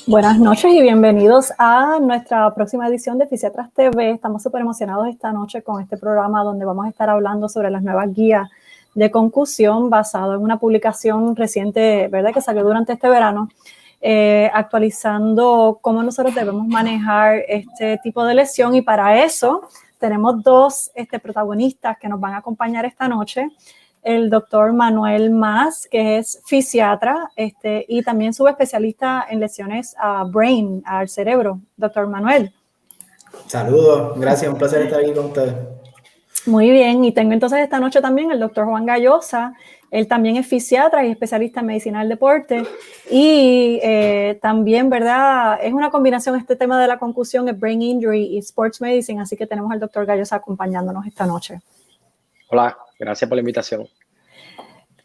Buenas noches y bienvenidos a nuestra próxima edición de Fisiatras TV. Estamos súper emocionados esta noche con este programa donde vamos a estar hablando sobre las nuevas guías de concusión basado en una publicación reciente, ¿verdad?, que salió durante este verano, actualizando cómo nosotros debemos manejar este tipo de lesión. Y para eso tenemos dos protagonistas que nos van a acompañar esta noche. El doctor Manuel Mas, que es fisiatra y también subespecialista en lesiones brain, al cerebro. Doctor Manuel. Saludos, gracias, un placer estar aquí con ustedes. Muy bien, y tengo entonces esta noche también el doctor Juan Gallosa. Él también es fisiatra y especialista en medicina del deporte y también, ¿verdad? Es una combinación este tema de la concusión, el brain injury y sports medicine, así que tenemos al doctor Gallosa acompañándonos esta noche. Hola, gracias por la invitación.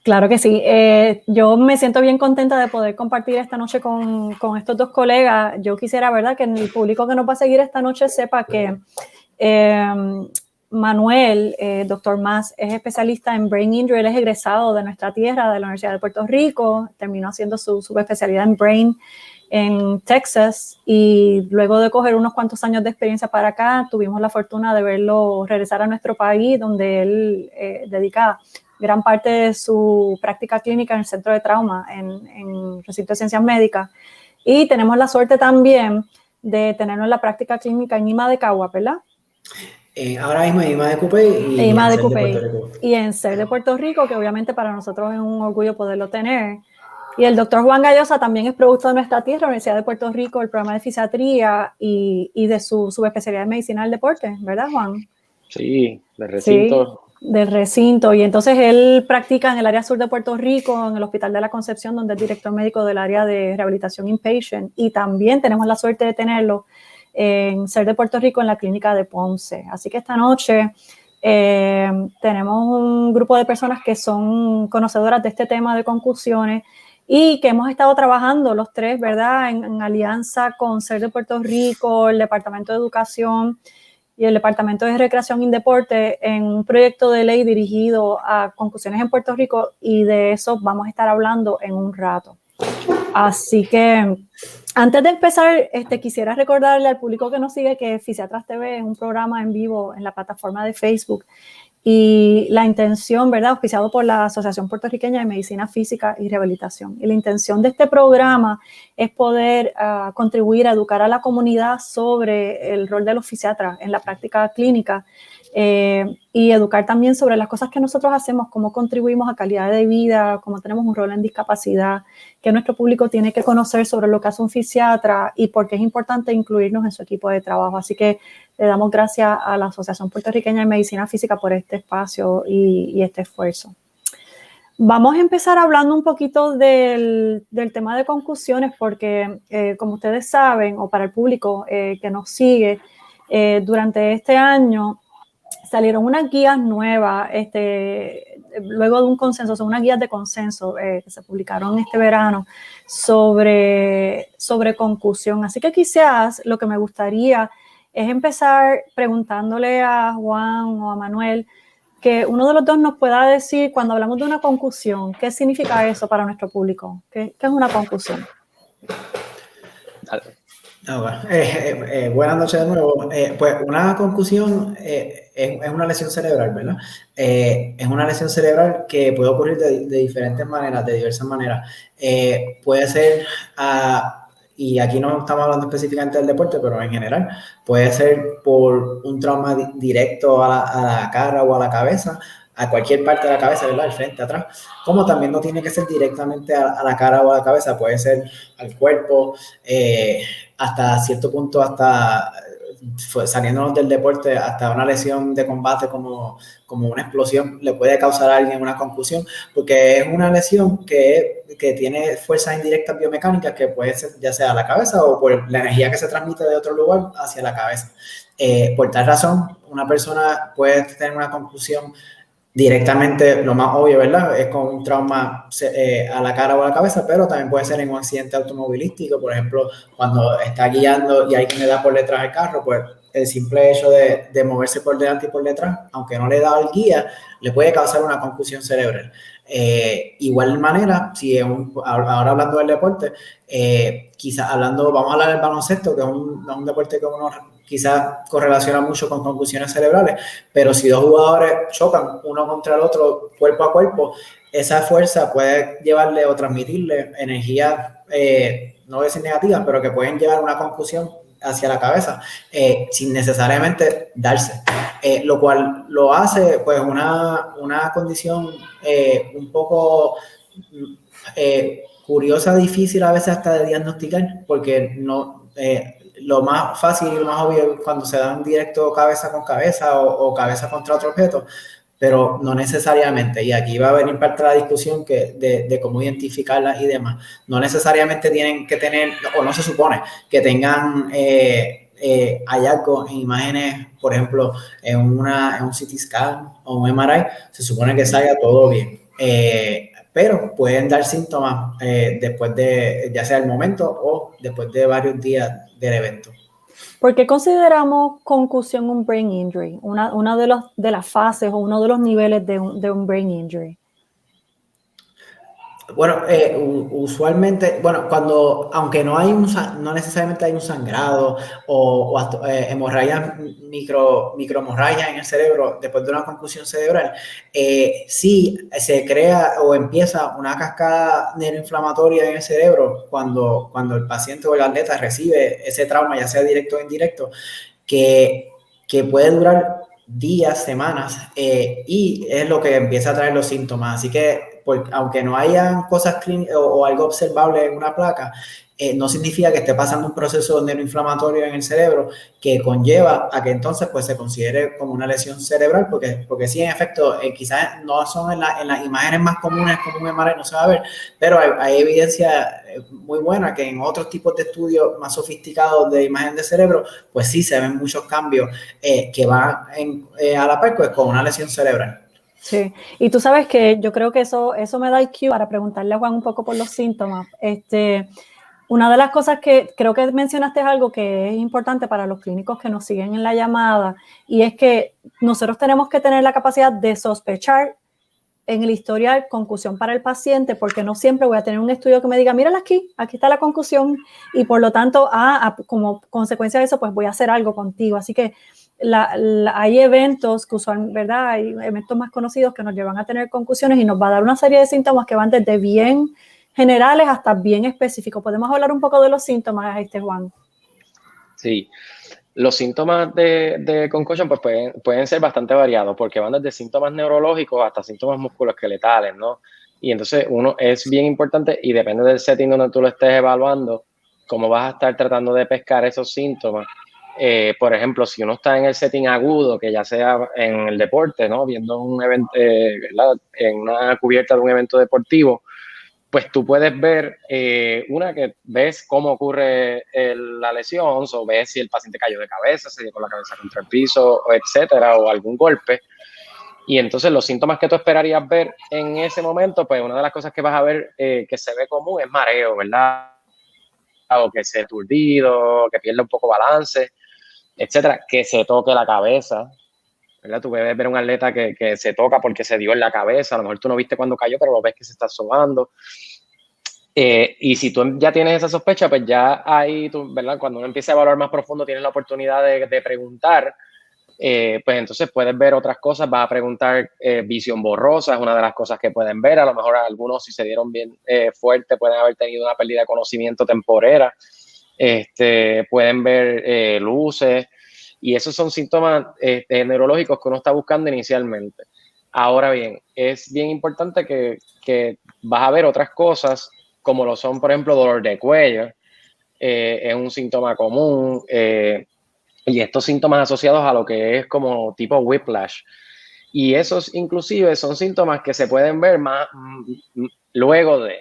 Claro que sí. Yo me siento bien contenta de poder compartir esta noche con estos dos colegas. Yo quisiera, ¿verdad?, que el público que nos va a seguir esta noche sepa que Manuel, doctor Mas, es especialista en brain injury. Él es egresado de nuestra tierra, de la Universidad de Puerto Rico. Terminó haciendo su subespecialidad en brain en Texas y luego de coger unos cuantos años de experiencia para acá, tuvimos la fortuna de verlo regresar a nuestro país, donde él dedica gran parte de su práctica clínica en el Centro de Trauma, en Recinto de Ciencias Médicas. Y tenemos la suerte también de tenerlo en la práctica clínica en IMA de Cagua, ¿verdad? Ahora mismo en IMA de Cupey y en SER de Puerto Rico, que obviamente para nosotros es un orgullo poderlo tener. Y el doctor Juan Gallosa también es producto de nuestra tierra, Universidad de Puerto Rico, el programa de fisiatría y de su subespecialidad en medicina del deporte, ¿verdad, Juan? Sí, del recinto. Sí, del recinto. Y entonces él practica en el área sur de Puerto Rico, en el Hospital de la Concepción, donde es director médico del área de rehabilitación inpatient. Y también tenemos la suerte de tenerlo en SER de Puerto Rico, en la clínica de Ponce. Así que esta noche tenemos un grupo de personas que son conocedoras de este tema de concusiones y que hemos estado trabajando los tres, ¿verdad?, en alianza con SER de Puerto Rico, el Departamento de Educación y el Departamento de Recreación y Deporte en un proyecto de ley dirigido a concusiones en Puerto Rico, y de eso vamos a estar hablando en un rato. Así que antes de empezar, quisiera recordarle al público que nos sigue que Fisiatras TV es un programa en vivo en la plataforma de Facebook y la intención, ¿verdad?, auspiciado por la Asociación Puertorriqueña de Medicina Física y Rehabilitación. Y la intención de este programa es poder contribuir a educar a la comunidad sobre el rol de los fisiatras en la práctica clínica y educar también sobre las cosas que nosotros hacemos, cómo contribuimos a calidad de vida, cómo tenemos un rol en discapacidad, que nuestro público tiene que conocer sobre lo que hace un fisiatra y por qué es importante incluirnos en su equipo de trabajo. Así que le damos gracias a la Asociación Puertorriqueña de Medicina Física por este espacio y este esfuerzo. Vamos a empezar hablando un poquito del tema de concusiones porque, como ustedes saben, o para el público que nos sigue, durante este año salieron unas guías nuevas, luego de un consenso, son unas guías de consenso que se publicaron este verano sobre concusión. Así que quizás lo que me gustaría es empezar preguntándole a Juan o a Manuel que uno de los dos nos pueda decir, cuando hablamos de una concusión, ¿qué significa eso para nuestro público? ¿Qué es una concusión? Buenas noches de nuevo. Pues una concusión es una lesión cerebral, ¿verdad? Es una lesión cerebral que puede ocurrir de diferentes maneras, de diversas maneras. Puede ser, y aquí no estamos hablando específicamente del deporte, pero en general, puede ser por un trauma directo a la cara o a la cabeza, a cualquier parte de la cabeza, ¿verdad? Al frente, atrás, como también no tiene que ser directamente a la cara o a la cabeza, puede ser al cuerpo, hasta cierto punto, hasta saliéndonos del deporte, hasta una lesión de combate como una explosión le puede causar a alguien una concusión, porque es una lesión que tiene fuerzas indirectas biomecánicas que puede ser ya sea a la cabeza o por la energía que se transmite de otro lugar hacia la cabeza. Por tal razón, una persona puede tener una concusión directamente, lo más obvio, ¿verdad?, es con un trauma a la cara o a la cabeza, pero también puede ser en un accidente automovilístico, por ejemplo, cuando está guiando y alguien le da por detrás del carro, pues el simple hecho de moverse por delante y por detrás, aunque no le da el guía, le puede causar una concusión cerebral. Igual manera, si ahora hablando del deporte, quizás vamos a hablar del baloncesto, que es un deporte que uno quizás correlaciona mucho con concusiones cerebrales, pero si dos jugadores chocan uno contra el otro, cuerpo a cuerpo, esa fuerza puede llevarle o transmitirle energía, no voy a decir negativas, pero que pueden llevar una concusión hacia la cabeza sin necesariamente darse, lo cual lo hace pues una condición un poco curiosa, difícil a veces hasta de diagnosticar, porque no lo más fácil y lo más obvio es cuando se dan directo cabeza con cabeza o cabeza contra otro objeto, pero no necesariamente, y aquí va a venir parte de la discusión de cómo identificarlas y demás. No necesariamente tienen que tener, o no se supone que tengan hallazgos en imágenes, por ejemplo, en un CT scan o un MRI, se supone que salga todo bien. Pero pueden dar síntomas después de, ya sea el momento o después de varios días del evento. ¿Por qué consideramos concusión un brain injury? Una de las fases o uno de los niveles de un brain injury. Bueno, usualmente, aunque no necesariamente hay un sangrado o hemorragias, microhemorragias en el cerebro después de una concusión cerebral, sí se crea o empieza una cascada neuroinflamatoria en el cerebro cuando el paciente o el atleta recibe ese trauma, ya sea directo o indirecto, que puede durar días, semanas, y es lo que empieza a traer los síntomas. Así que, aunque no hayan cosas clínicas o algo observable en una placa, no significa que esté pasando un proceso neuroinflamatorio en el cerebro que conlleva a que entonces pues se considere como una lesión cerebral, porque sí, en efecto, quizás no son en las imágenes más comunes como un MRI, no se va a ver, pero hay evidencia muy buena que en otros tipos de estudios más sofisticados de imagen de cerebro, pues sí se ven muchos cambios que van a la par pues, con una lesión cerebral. Sí, y tú sabes que yo creo que eso me da el cue para preguntarle a Juan un poco por los síntomas. Una de las cosas que creo que mencionaste es algo que es importante para los clínicos que nos siguen en la llamada, y es que nosotros tenemos que tener la capacidad de sospechar en el historial concusión para el paciente, porque no siempre voy a tener un estudio que me diga, mírala aquí está la concusión, y por lo tanto, como consecuencia de eso, pues voy a hacer algo contigo. Así que hay eventos que usualmente, ¿verdad? Hay eventos más conocidos que nos llevan a tener concusiones y nos va a dar una serie de síntomas que van desde bien generales hasta bien específicos. ¿Podemos hablar un poco de los síntomas, Juan? Sí, los síntomas de concussion pues pueden ser bastante variados porque van desde síntomas neurológicos hasta síntomas musculoesqueletales, ¿no? Y entonces es bien importante, y depende del setting donde tú lo estés evaluando, cómo vas a estar tratando de pescar esos síntomas. Por ejemplo, si uno está en el setting agudo, que ya sea en el deporte, ¿no? Viendo un evento, ¿verdad? En una cubierta de un evento deportivo, pues tú puedes ver que ves cómo ocurre la lesión, o ves si el paciente cayó de cabeza, se dio con la cabeza contra el piso, etcétera, o algún golpe. Y entonces los síntomas que tú esperarías ver en ese momento, pues una de las cosas que vas a ver que se ve común es mareo, ¿verdad? O que se aturdido, que pierde un poco balance, etcétera, que se toque la cabeza, ¿verdad? Tú puedes ver un atleta que se toca porque se dio en la cabeza, a lo mejor tú no viste cuando cayó, pero lo ves que se está sobando. Y si tú ya tienes esa sospecha, pues ya ahí, ¿verdad? Cuando uno empieza a evaluar más profundo, tienes la oportunidad de preguntar, pues entonces puedes ver otras cosas, vas a preguntar visión borrosa, es una de las cosas que pueden ver, a lo mejor algunos si se dieron bien fuerte pueden haber tenido una pérdida de conocimiento temporera, pueden ver luces, y esos son síntomas neurológicos que uno está buscando inicialmente. Ahora bien, es bien importante que vas a ver otras cosas, como lo son, por ejemplo, dolor de cuello, es un síntoma común, y estos síntomas asociados a lo que es como tipo whiplash. Y esos inclusive son síntomas que se pueden ver más luego de.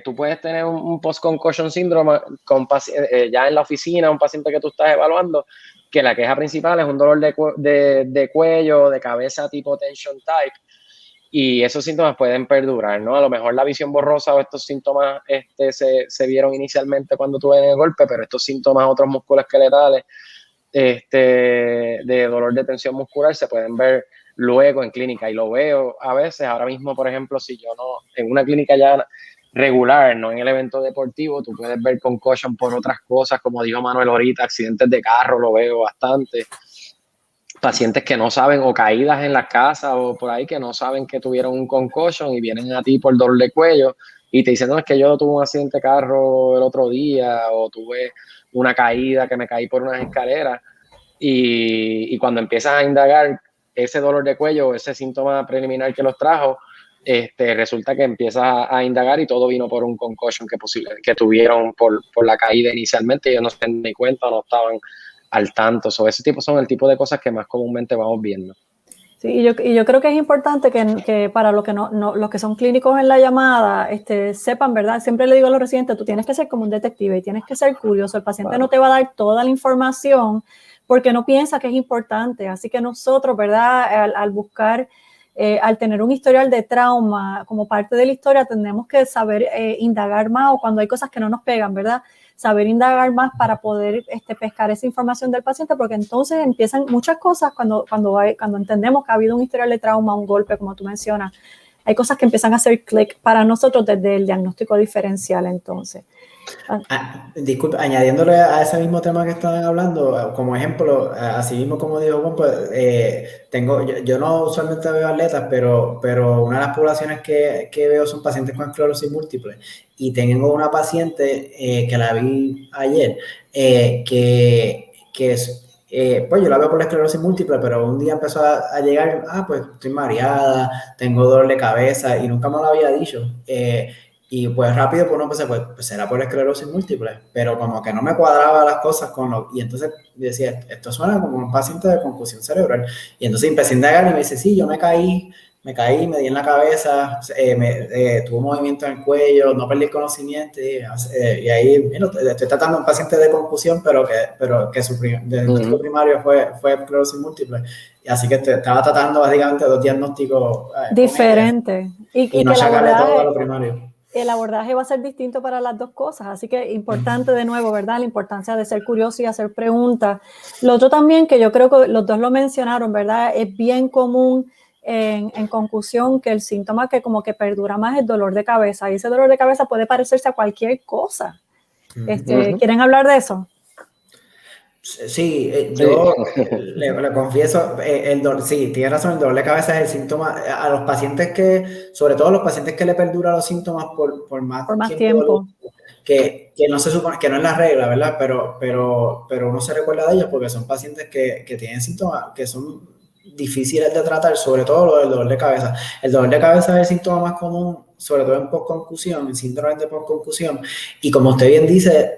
Tú puedes tener un post-concussion syndrome ya en la oficina, un paciente que tú estás evaluando, que la queja principal es un dolor de cuello, de cabeza tipo tension type, y esos síntomas pueden perdurar, ¿no? A lo mejor la visión borrosa o estos síntomas se vieron inicialmente cuando tuve el golpe, pero estos síntomas, otros musculoesqueletales, de dolor de tensión muscular se pueden ver luego en clínica, y lo veo a veces. Ahora mismo, por ejemplo, si yo no, en una clínica ya regular, no en el evento deportivo, tú puedes ver concussion por otras cosas, como dijo Manuel ahorita, accidentes de carro, lo veo bastante. Pacientes que no saben, o caídas en la casa o por ahí, que no saben que tuvieron un concussion y vienen a ti por dolor de cuello y te dicen, no, es que yo tuve un accidente de carro el otro día, o tuve una caída, que me caí por unas escaleras, y cuando empiezas a indagar ese dolor de cuello, ese síntoma preliminar que los trajo, resulta que empiezas a indagar y todo vino por un concussion que tuvieron por la caída inicialmente, y ellos no se dan ni cuenta, no estaban al tanto. Ese tipo son el tipo de cosas que más comúnmente vamos viendo. Sí, y yo creo que es importante que para los que los que son clínicos en la llamada, sepan, ¿verdad? Siempre le digo a los residentes, tú tienes que ser como un detective y tienes que ser curioso. El paciente no te va a dar toda la información porque no piensa que es importante. Así que nosotros, ¿verdad? Al buscar, al tener un historial de trauma como parte de la historia, tenemos que saber indagar más, o cuando hay cosas que no nos pegan, ¿verdad? Saber indagar más para poder pescar esa información del paciente, porque entonces empiezan muchas cosas cuando entendemos que ha habido un historial de trauma, un golpe, como tú mencionas. Hay cosas que empiezan a hacer clic para nosotros desde el diagnóstico diferencial, entonces. Disculpe, añadiéndole a ese mismo tema que estaban hablando, como ejemplo, así mismo como dijo Juan, pues, yo no usualmente veo atletas, pero una de las poblaciones que veo son pacientes con esclerosis múltiple, y tengo una paciente que la vi ayer, pues yo la veo por la esclerosis múltiple, pero un día empezó a llegar, pues estoy mareada, tengo dolor de cabeza, y nunca me lo había dicho. Y pues rápido pues uno pensé, pues será por la esclerosis múltiple, pero como que no me cuadraba las cosas y entonces decía, esto suena como un paciente de concusión cerebral. Y entonces empecé a indagar y me dice, sí, yo me caí, me di en la cabeza, tuve un movimiento en el cuello, no perdí el conocimiento, y ahí, mira, estoy tratando a un paciente de concusión, pero que su diagnóstico primario fue esclerosis múltiple. Y así que estaba tratando básicamente 2 diagnósticos diferentes. Y no sacarle todo a lo primario. El abordaje va a ser distinto para las dos cosas, así que importante de nuevo, ¿verdad? La importancia de ser curioso y hacer preguntas. Lo otro también, que yo creo que los dos lo mencionaron, ¿verdad? Es bien común en concusión que el síntoma que como que perdura más es el dolor de cabeza, y ese dolor de cabeza puede parecerse a cualquier cosa. ¿Quieren hablar de eso? Sí, yo le confieso, sí, tiene razón, el dolor de cabeza es el síntoma a los pacientes sobre todo los pacientes que le perduran los síntomas por más tiempo. Que no se supone, que no es la regla, ¿verdad? Pero uno se recuerda de ellos porque son pacientes que tienen síntomas que son difíciles de tratar, sobre todo lo del dolor de cabeza. El dolor de cabeza es el síntoma más común, sobre todo en postconcusión, en síndrome de postconcusión, y como usted bien dice,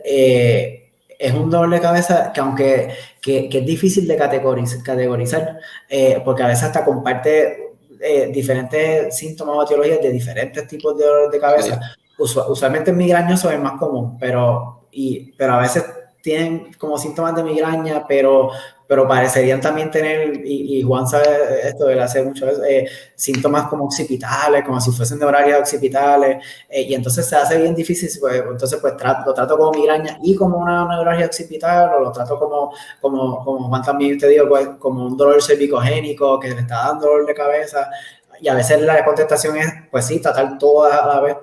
es un dolor de cabeza que es difícil de categorizar, porque a veces hasta comparte diferentes síntomas o etiologías de diferentes tipos de dolor de cabeza. Sí. Usualmente migrañoso es el más común, pero a veces tienen como síntomas de migraña, pero parecerían también tener, y Juan sabe esto, él hace mucho síntomas como occipitales, como si fuesen neuralgias occipitales, y entonces se hace bien difícil, pues, entonces pues lo trato como migraña y como una neuralgia occipital, o lo trato como Juan también te digo, pues, como un dolor cervicogénico que le está dando dolor de cabeza. Y a veces la contestación es, pues sí, tratar todas a la vez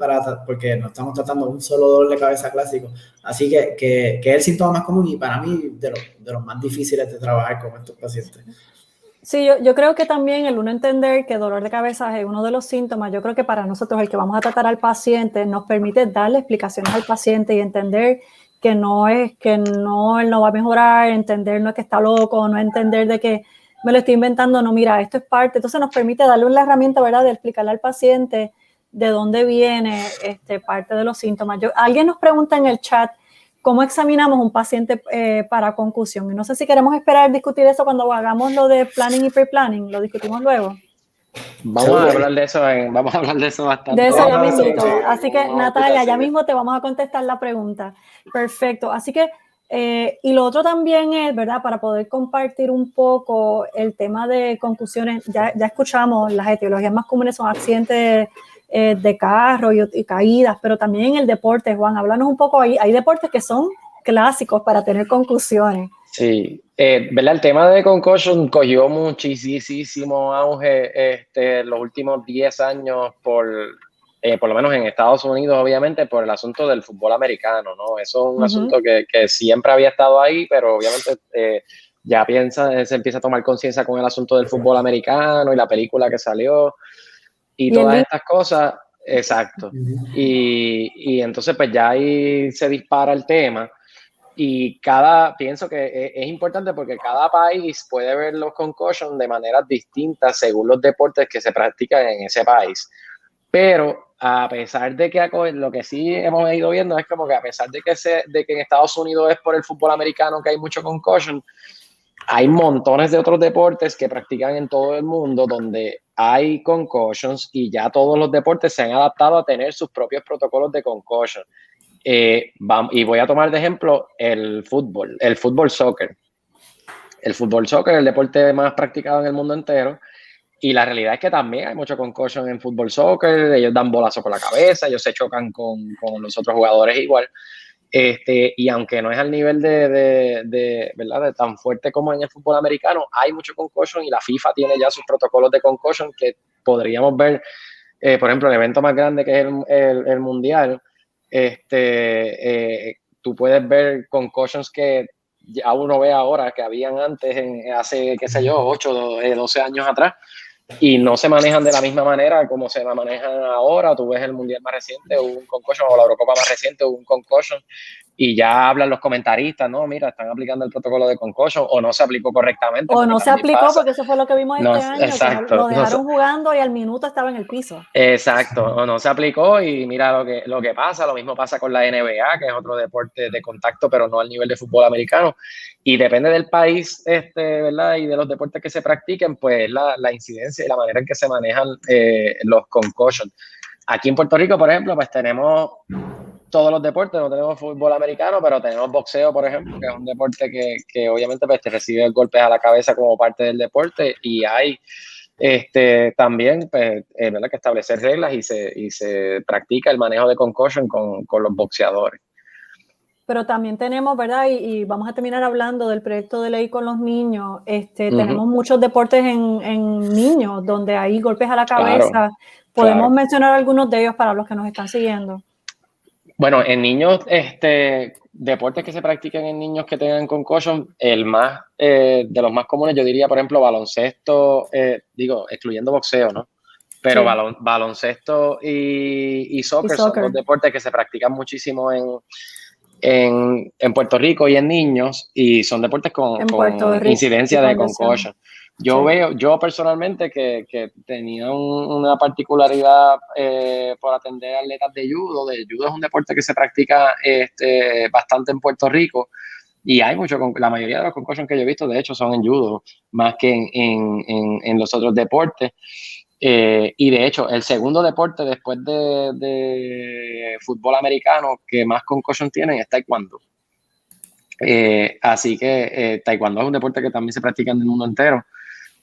porque no estamos tratando un solo dolor de cabeza clásico. Así que es el síntoma más común y para mí de los más difíciles de trabajar con estos pacientes. Sí, yo creo que también el uno entender que dolor de cabeza es uno de los síntomas, yo creo que para nosotros el que vamos a tratar al paciente nos permite darle explicaciones al paciente y entender que él no va a mejorar, entender no es que está loco, no entender de que me lo estoy inventando, no, mira, esto es parte. Entonces nos permite darle la herramienta, ¿verdad?, de explicarle al paciente de dónde viene parte de los síntomas. Alguien nos pregunta en el chat, ¿cómo examinamos un paciente para concusión? Y no sé si queremos esperar discutir eso cuando hagamos lo de planning y pre-planning, lo discutimos luego. Vamos a hablar de eso bastante. De eso ya mismito. Así que, Natalia, ya mismo te vamos a contestar la pregunta. Perfecto. Así que, y lo otro también es, ¿verdad?, para poder compartir un poco el tema de concusiones. Ya escuchamos, las etiologías más comunes son accidentes de carro y caídas, pero también el deporte. Juan, háblanos un poco ahí. Hay deportes que son clásicos para tener concusiones. Sí, ¿verdad? El tema de concussion cogió muchísimo auge los últimos 10 años por lo menos en Estados Unidos, obviamente, por el asunto del fútbol americano, ¿no? Eso es un asunto que siempre había estado ahí, pero obviamente ya se empieza a tomar conciencia con el asunto del fútbol americano y la película que salió y todas estas cosas. Exacto. Y entonces pues ya ahí se dispara el tema. Y pienso que es importante porque cada país puede ver los concussions de maneras distintas según los deportes que se practican en ese país. Pero a pesar de que lo que sí hemos ido viendo es como que a pesar de que en Estados Unidos es por el fútbol americano que hay mucho concussion, hay montones de otros deportes que practican en todo el mundo donde hay concussions y ya todos los deportes se han adaptado a tener sus propios protocolos de concussion. Y voy a tomar de ejemplo el fútbol soccer. El fútbol soccer es el deporte más practicado en el mundo entero. Y la realidad es que también hay mucho concussion en fútbol soccer. Ellos dan bolazo por la cabeza, ellos se chocan con los otros jugadores igual. Y aunque no es al nivel ¿verdad? De tan fuerte como en el fútbol americano, hay mucho concussion y la FIFA tiene ya sus protocolos de concussion que podríamos ver, por ejemplo, el evento más grande que es el Mundial. Tú puedes ver concussions que ya uno ve ahora que habían antes, hace, qué sé yo, 8, 12 años atrás, y no se manejan de la misma manera como se manejan ahora. Tú ves el Mundial más reciente, hubo un concussion, o la Eurocopa más reciente, hubo un concussion, y ya hablan los comentaristas, no, mira, están aplicando el protocolo de concussion, o no se aplicó correctamente. O no se aplicó porque eso fue lo que vimos este año, exacto, que lo dejaron jugando y al minuto estaba en el piso. Exacto, o no se aplicó y mira lo que pasa. Lo mismo pasa con la NBA, que es otro deporte de contacto, pero no al nivel de fútbol americano. Y depende del país, ¿verdad? Y de los deportes que se practiquen, pues la incidencia y la manera en que se manejan los concussions. Aquí en Puerto Rico, por ejemplo, pues tenemos todos los deportes, no tenemos fútbol americano, pero tenemos boxeo, por ejemplo, que es un deporte que obviamente pues, te recibe golpes a la cabeza como parte del deporte, y hay también pues, ¿verdad? Que establecer reglas y se practica el manejo de concussion con los boxeadores. Pero también tenemos, ¿verdad? Y vamos a terminar hablando del proyecto de ley con los niños. Tenemos muchos deportes en niños donde hay golpes a la cabeza. Podemos mencionar algunos de ellos para los que nos están siguiendo. Bueno, en niños, deportes que se practican en niños que tengan concussion, de los más comunes, yo diría, por ejemplo, baloncesto, excluyendo boxeo, ¿no? Pero sí. Baloncesto y soccer son dos deportes que se practican muchísimo en Puerto Rico y en niños, y son deportes con incidencia de concussion. Yo personalmente que tenía una particularidad por atender atletas de judo. El judo es un deporte que se practica bastante en Puerto Rico, y hay la mayoría de los concussions que yo he visto, de hecho, son en judo, más que en los otros deportes. Y de hecho, el segundo deporte después de fútbol americano que más concussion tienen es taekwondo. Así que taekwondo es un deporte que también se practica en el mundo entero,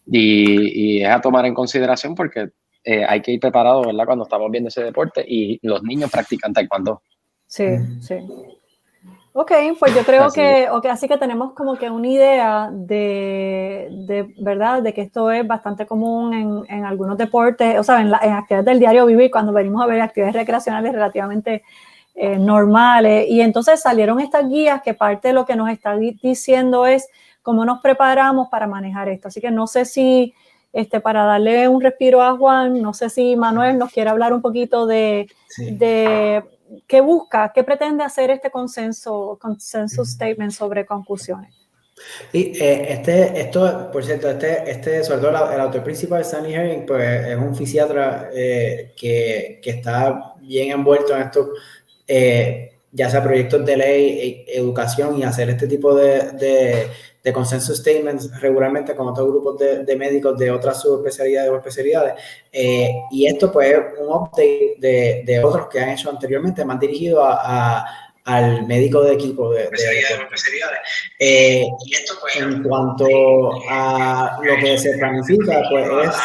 y es a tomar en consideración porque hay que ir preparado, ¿verdad? Cuando estamos viendo ese deporte, y los niños practican taekwondo. Sí. Ok, pues yo creo así que tenemos como que una idea de verdad, de que esto es bastante común en algunos deportes, o sea, en actividades del diario vivir, cuando venimos a ver actividades recreacionales relativamente normales. Y entonces salieron estas guías que parte de lo que nos está diciendo es cómo nos preparamos para manejar esto. Así que no sé si, para darle un respiro a Juan, no sé si Manuel nos quiere hablar un poquito de qué busca, qué pretende hacer este consensus statement sobre conclusiones. Y esto, por cierto, sobre todo el autor principal, Stanley Herring, pues es un fisiatra que está bien envuelto en esto, ya sea proyectos de ley, educación, y hacer este tipo de consensus statements regularmente con otros grupos de médicos de otras subespecialidades o especialidades. Y esto pues es un update de otros que han hecho anteriormente, más dirigido al médico de equipo de especialidades. Y esto pues, en cuanto a lo que se planifica, pues es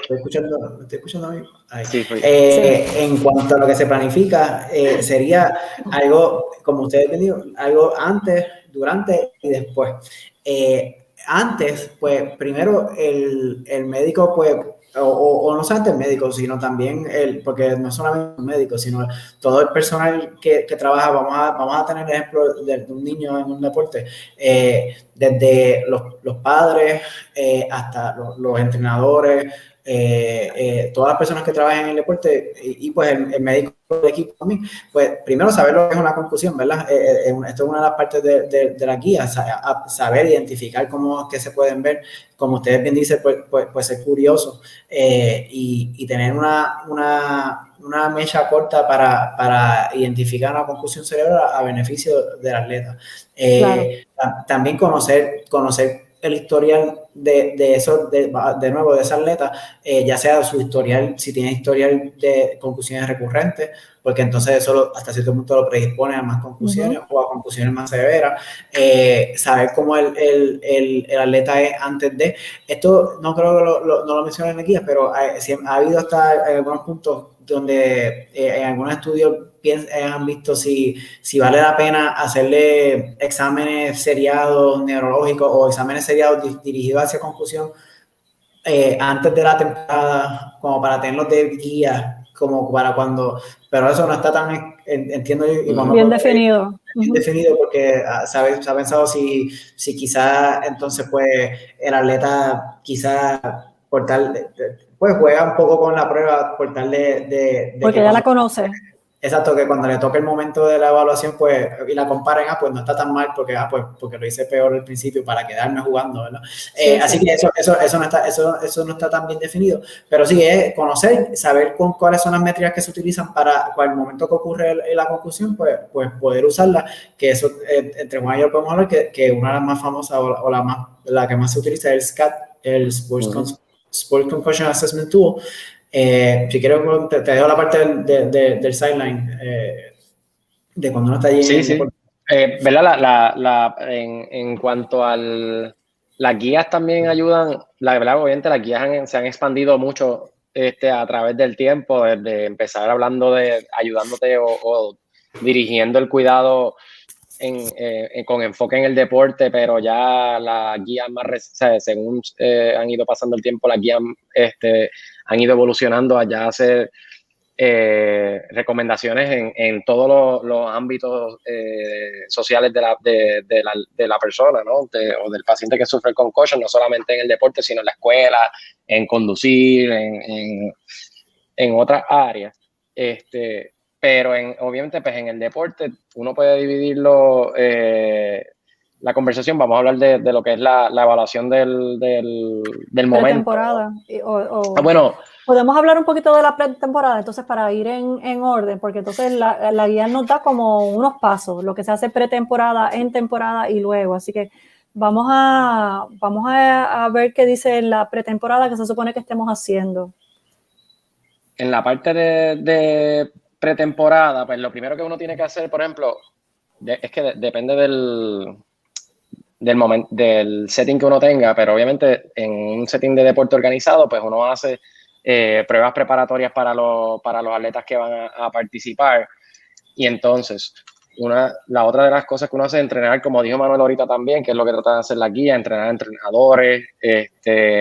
¿Estoy escuchando a mí? Sí, en cuanto a lo que se planifica, sería algo, como ustedes han dicho, algo antes durante y después. Antes, pues, primero el médico, pues, o no solamente el médico, sino también porque no solamente un médico, sino todo el personal que trabaja, vamos a tener ejemplo de un niño en un deporte, desde los padres hasta los entrenadores, todas las personas que trabajan en el deporte y pues el médico de equipo también, pues primero saber lo que es una concusión, ¿verdad? Esto es una de las partes de la guía, saber identificar cómo es que se pueden ver, como ustedes bien dicen, pues ser curioso y tener una mecha corta para identificar una concusión cerebral a beneficio del atleta. Claro. También conocer el historial de eso, de nuevo, de ese atleta, ya sea su historial, si tiene historial de concusiones recurrentes, porque entonces eso hasta cierto punto lo predispone a más concusiones o a concusiones más severas. Saber cómo el atleta es antes de. Esto no creo que no lo mencioné en la guía, pero ha habido hasta algunos puntos donde en algunos estudios han visto si vale la pena hacerle exámenes seriados neurológicos o exámenes seriados dirigidos hacia concusión antes de la temporada, como para tenerlos de guía, como para cuando, pero eso no está tan, entiendo yo, y bien definido. Bien definido porque se ha pensado si quizás entonces pues el atleta quizás por tal, pues juega un poco con la prueba por tal de porque ya la conoce. Exacto, que cuando le toque el momento de la evaluación, pues, y la comparen, pues no está tan mal porque lo hice peor al principio para quedarme jugando, ¿verdad? Sí, así que eso no está tan bien definido, pero sí es conocer, saber cuáles son las métricas que se utilizan para el momento que ocurre la concusión, pues poder usarla, que eso, entre más yo podemos hablar, que una de las más famosas o la que más se utiliza es el SCAT, el Sports Concussion Assessment Tool. Si quieres, te dejo la parte del sideline de cuando uno está allí. Sí. ¿Verdad? En cuanto al... Las guías también ayudan, la verdad, obviamente las guías se han expandido mucho a través del tiempo, desde empezar hablando ayudándote o dirigiendo el cuidado con enfoque en el deporte, pero ya las guías según han ido pasando el tiempo, las guías han ido evolucionando a ya hacer recomendaciones en todos los ámbitos sociales de la persona, ¿no? O del paciente que sufre concussion, no solamente en el deporte, sino en la escuela, en conducir, en otras áreas. Pero obviamente pues en el deporte uno puede dividirlo, la conversación, vamos a hablar de lo que es la evaluación del momento. Pretemporada. Bueno, podemos hablar un poquito de la pretemporada, entonces para ir en orden, porque entonces la guía nos da como unos pasos, lo que se hace pretemporada, en temporada y luego, así que vamos a ver qué dice la pretemporada que se supone que estemos haciendo. En la parte de pretemporada, pues lo primero que uno tiene que hacer, por ejemplo, es que depende del momento, del setting que uno tenga, pero obviamente en un setting de deporte organizado, pues uno hace pruebas preparatorias para los atletas que van a participar. Y entonces, la otra de las cosas que uno hace es entrenar, como dijo Manuel ahorita también, que es lo que trata de hacer la guía, entrenar a entrenadores,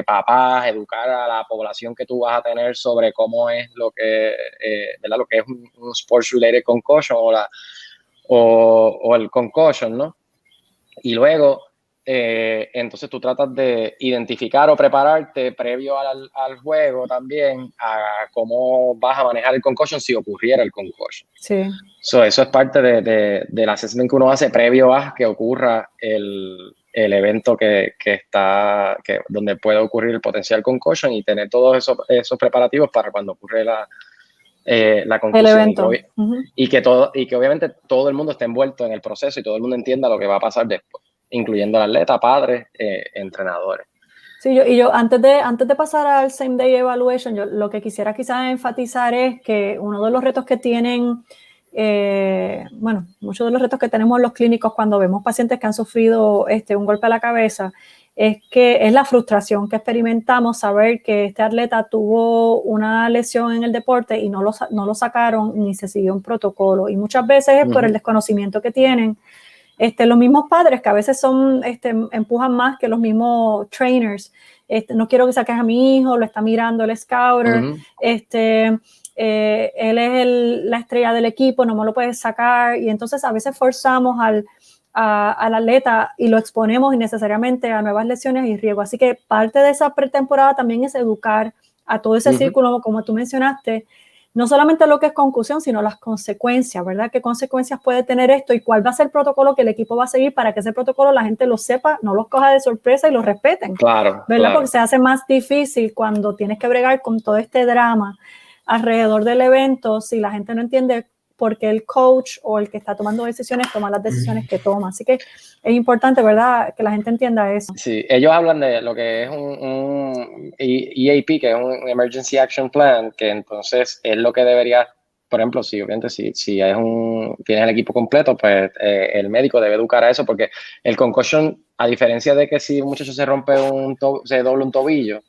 papás, educar a la población que tú vas a tener sobre cómo es lo que es un sports related concussion o el concussion, ¿no? Y luego, entonces tú tratas de identificar o prepararte previo al juego también a cómo vas a manejar el concussion si ocurriera el concussion. Sí. Eso es parte del assessment que uno hace previo a que ocurra el evento donde puede ocurrir el potencial concussion y tener todos esos preparativos para cuando ocurre la conclusión. El evento. Y que obviamente todo el mundo esté envuelto en el proceso y todo el mundo entienda lo que va a pasar después, incluyendo al atleta, padres, entrenadores. Sí, yo antes de pasar al Same Day Evaluation, yo lo que quisiera quizás enfatizar es que uno de los retos que tienen, muchos de los retos que tenemos los clínicos cuando vemos pacientes que han sufrido un golpe a la cabeza, es la frustración que experimentamos, saber que este atleta tuvo una lesión en el deporte y no lo sacaron ni se siguió un protocolo. Y muchas veces es por el desconocimiento que tienen Los mismos padres que a veces son, empujan más que los mismos trainers. No quiero que saques a mi hijo, lo está mirando el scouter, él es la estrella del equipo, no me lo puedes sacar, y entonces a veces forzamos al atleta y lo exponemos innecesariamente a nuevas lesiones y riesgos. Así que parte de esa pretemporada también es educar a todo ese círculo, como tú mencionaste, no solamente lo que es concusión, sino las consecuencias, ¿verdad? ¿Qué consecuencias puede tener esto y cuál va a ser el protocolo que el equipo va a seguir para que ese protocolo la gente lo sepa, no los coja de sorpresa y lo respeten? Claro, ¿verdad? Claro. Porque se hace más difícil cuando tienes que bregar con todo este drama alrededor del evento si la gente no entiende por qué el coach o el que está tomando decisiones toma las decisiones que toma. Así que es importante, ¿verdad?, que la gente entienda eso. Sí, ellos hablan de lo que es un EAP, que es un Emergency Action Plan, que entonces es lo que debería, por ejemplo, si obviamente si tienes el equipo completo, pues el médico debe educar a eso, porque el concussion, a diferencia de que si un muchacho se rompe se dobla un tobillo,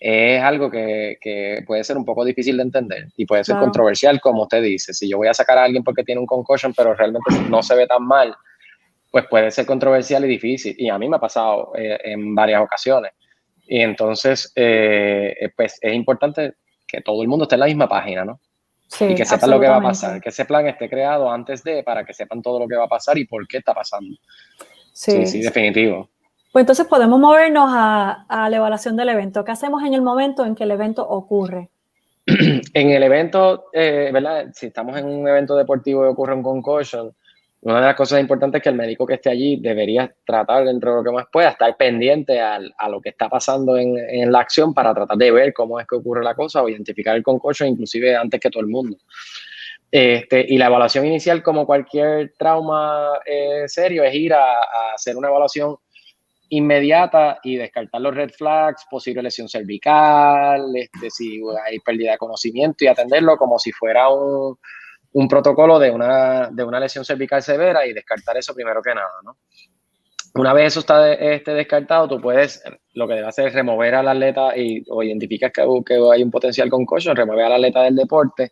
es algo que puede ser un poco difícil de entender y puede ser controversial, como usted dice. Si yo voy a sacar a alguien porque tiene un concussion, pero realmente no se ve tan mal, pues puede ser controversial y difícil. Y a mí me ha pasado en varias ocasiones. Y entonces, pues es importante que todo el mundo esté en la misma página, ¿no? Sí, y que sepan lo que va a pasar, que ese plan esté creado antes para que sepan todo lo que va a pasar y por qué está pasando. Sí, definitivo. Pues entonces podemos movernos a la evaluación del evento. ¿Qué hacemos en el momento en que el evento ocurre? En el evento, ¿verdad? Si estamos en un evento deportivo y ocurre un concussion, una de las cosas importantes es que el médico que esté allí debería tratar, dentro de lo que más pueda, estar pendiente a lo que está pasando en la acción para tratar de ver cómo es que ocurre la cosa o identificar el concussion, inclusive antes que todo el mundo. Y la evaluación inicial, como cualquier trauma serio, es ir a hacer una evaluación inmediata y descartar los red flags, posible lesión cervical, si hay pérdida de conocimiento, y atenderlo como si fuera un protocolo de una lesión cervical severa y descartar eso primero que nada, ¿no? Una vez eso está descartado, tú puedes, lo que debes hacer es remover al atleta o identificas que hay un potencial concussion, remover al atleta del deporte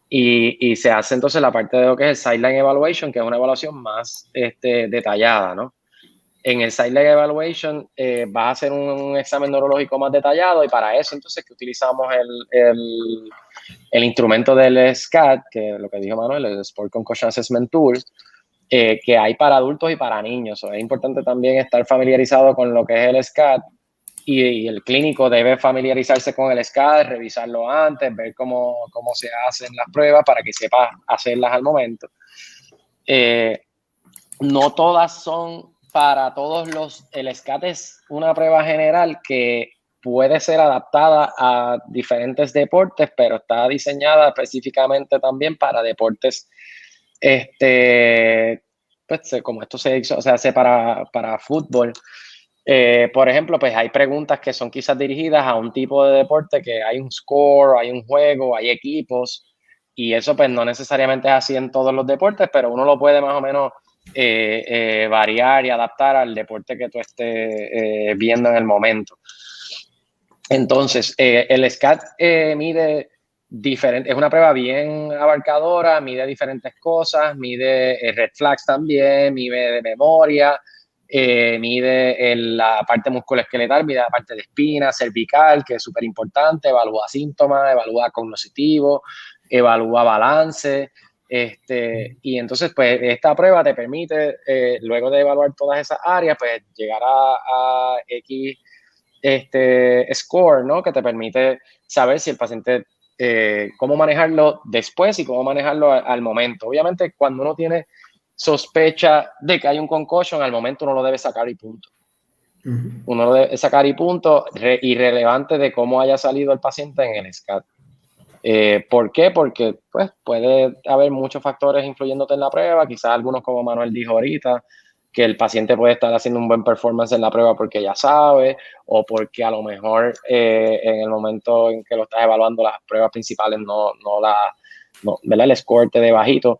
y se hace entonces la parte de lo que es el sideline evaluation, que es una evaluación más detallada, ¿no? En el sideline evaluation vas a hacer un examen neurológico más detallado, y para eso entonces que utilizamos el instrumento del SCAT, que es lo que dijo Manuel, el Sport Concussion Assessment Tool, que hay para adultos y para niños. Es importante también estar familiarizado con lo que es el SCAT, y el clínico debe familiarizarse con el SCAT, revisarlo antes, ver cómo se hacen las pruebas para que sepa hacerlas al momento. No todas son para todos el SCAT es una prueba general que puede ser adaptada a diferentes deportes, pero está diseñada específicamente también para deportes, pues como esto se hace para fútbol. Por ejemplo, pues hay preguntas que son quizás dirigidas a un tipo de deporte que hay un score, hay un juego, hay equipos, y eso pues no necesariamente es así en todos los deportes, pero uno lo puede más o menos variar y adaptar al deporte que tú estés viendo en el momento. Entonces, el SCAT mide es una prueba bien abarcadora, mide diferentes cosas, mide red flags también, mide de memoria, mide la parte musculoesqueletal, mide la parte de espina, cervical, que es súper importante, evalúa síntomas, evalúa cognitivo, evalúa balance. Y entonces, pues, esta prueba te permite, luego de evaluar todas esas áreas, pues, llegar a X score, ¿no? Que te permite saber si el paciente, cómo manejarlo después y cómo manejarlo al momento. Obviamente, cuando uno tiene sospecha de que hay un concussion, al momento uno lo debe sacar y punto. Uno lo debe sacar y punto, irrelevante de cómo haya salido el paciente en el SCAT. ¿Por qué? Porque pues, puede haber muchos factores influyéndote en la prueba, quizás algunos, como Manuel dijo ahorita, que el paciente puede estar haciendo un buen performance en la prueba porque ya sabe, o porque a lo mejor en el momento en que lo estás evaluando las pruebas principales ¿verdad? El score te dé bajito,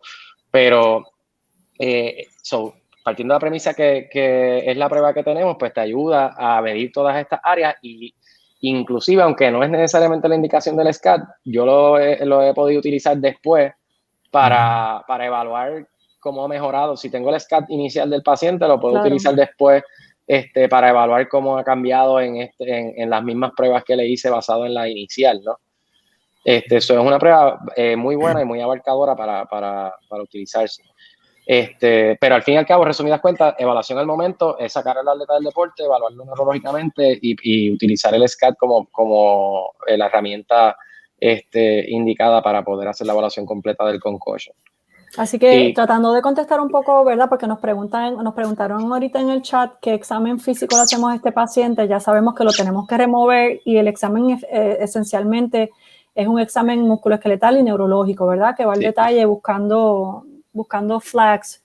pero partiendo de la premisa que es la prueba que tenemos, pues te ayuda a medir todas estas áreas, y inclusive, aunque no es necesariamente la indicación del SCAT, yo lo he podido utilizar después para evaluar cómo ha mejorado. Si tengo el SCAT inicial del paciente, lo puedo Claro. utilizar después para evaluar cómo ha cambiado en las mismas pruebas que le hice basado en la inicial, ¿no? Eso es una prueba muy buena y muy abarcadora para utilizarse. Pero al fin y al cabo, resumidas cuentas, evaluación al momento es sacar al atleta del deporte, evaluarlo neurológicamente y utilizar el SCAT como la herramienta indicada para poder hacer la evaluación completa del concussion. Así que tratando de contestar un poco, ¿verdad? Porque nos preguntaron ahorita en el chat qué examen físico le hacemos a este paciente. Ya sabemos que lo tenemos que remover y el examen esencialmente es un examen musculoesqueletal y neurológico, ¿verdad? Que va al detalle buscando flags.